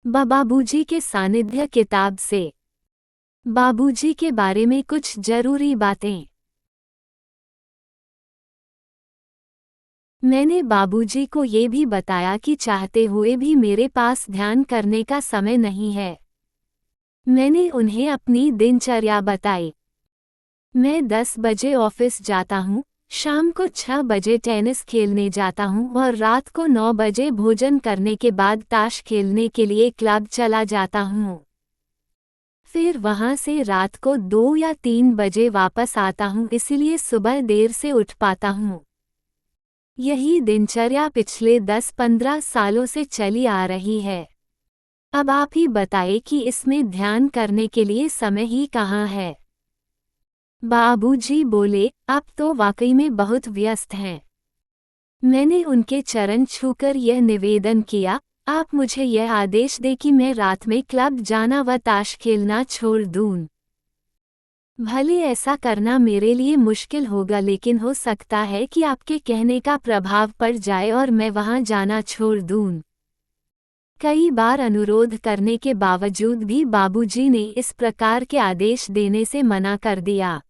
बाबूजी के सानिध्य किताब से। बाबूजी के बारे में कुछ जरूरी बातें। मैंने बाबूजी को ये भी बताया कि चाहते हुए भी मेरे पास ध्यान करने का समय नहीं है। मैंने उन्हें अपनी दिनचर्या बताई। मैं 10 बजे ऑफिस जाता हूँ, शाम को 6 बजे टेनिस खेलने जाता हूँ और रात को 9 बजे भोजन करने के बाद ताश खेलने के लिए क्लब चला जाता हूँ। फिर वहाँ से रात को 2 या 3 बजे वापस आता हूँ, इसलिए सुबह देर से उठ पाता हूँ। यही दिनचर्या पिछले 10-15 सालों से चली आ रही है। अब आप ही बताइए कि इसमें ध्यान करने के लिए समय ही कहाँ है। बाबूजी बोले, आप तो वाकई में बहुत व्यस्त हैं। मैंने उनके चरण छूकर यह निवेदन किया, आप मुझे यह आदेश दें कि मैं रात में क्लब जाना व ताश खेलना छोड़ दूं। भले ऐसा करना मेरे लिए मुश्किल होगा, लेकिन हो सकता है कि आपके कहने का प्रभाव पड़ जाए और मैं वहां जाना छोड़ दूं। कई बार अनुरोध करने के बावजूद भी बाबूजी ने इस प्रकार के आदेश देने से मना कर दिया।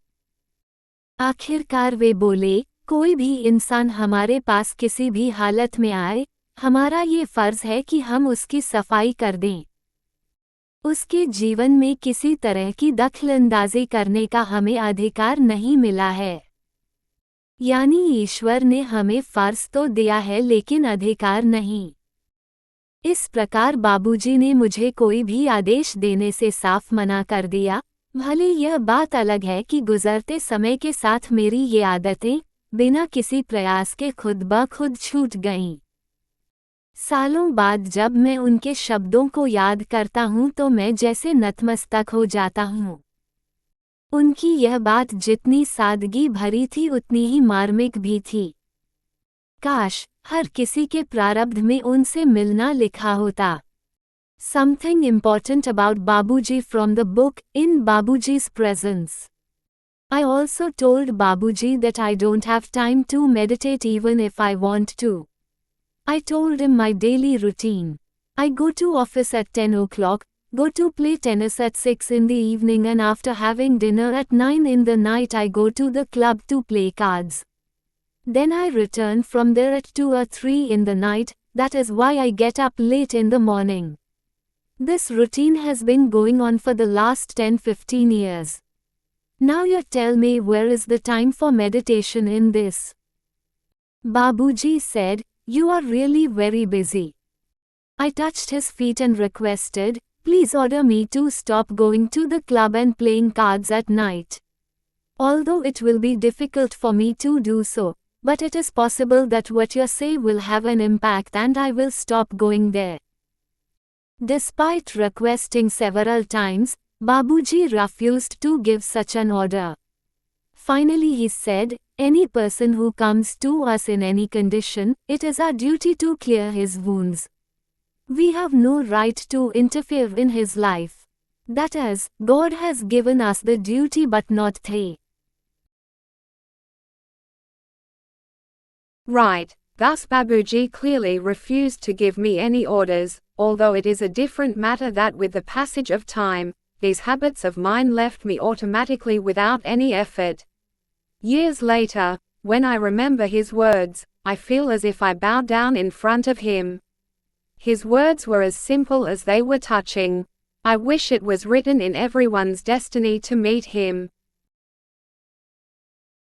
आखिरकार वे बोले, कोई भी इंसान हमारे पास किसी भी हालत में आए, हमारा ये फर्ज है कि हम उसकी सफाई कर दें। उसके जीवन में किसी तरह की दखलंदाजी करने का हमें अधिकार नहीं मिला है। यानी ईश्वर ने हमें फर्ज तो दिया है लेकिन अधिकार नहीं। इस प्रकार बाबूजी ने मुझे कोई भी आदेश देने से साफ मना कर दिया। भले यह बात अलग है कि गुजरते समय के साथ मेरी ये आदतें बिना किसी प्रयास के खुद ब खुद छूट गईं। सालों बाद जब मैं उनके शब्दों को याद करता हूँ तो मैं जैसे नतमस्तक हो जाता हूँ। उनकी यह बात जितनी सादगी भरी थी उतनी ही मार्मिक भी थी। काश हर किसी के प्रारब्ध में उनसे मिलना लिखा होता। Something important about Babuji from the book, In Babuji's Presence. I also told Babuji that I don't have time to meditate even if I want to. I told him my daily routine. I go to office at 10 o'clock, go to play tennis at 6 in the evening, and after having dinner at 9 in the night I go to the club to play cards. Then I return from there at 2 or 3 in the night, that is why I get up late in the morning. This routine has been going on for the last 10-15 years. Now you tell me, where is the time for meditation in this? Babuji said, you are really very busy. I touched his feet and requested, please order me to stop going to the club and playing cards at night. Although it will be difficult for me to do so, but it is possible that what you say will have an impact and I will stop going there. Despite requesting several times, Babuji refused to give such an order. Finally he said, any person who comes to us in any condition, it is our duty to clear his wounds. We have no right to interfere in his life. That is, God has given us the duty but not they. Right, thus Babuji clearly refused to give me any orders, although it is a different matter that with the passage of time, these habits of mine left me automatically without any effort. Years later, when I remember his words, I feel as if I bow down in front of him. His words were as simple as they were touching. I wish it was written in everyone's destiny to meet him.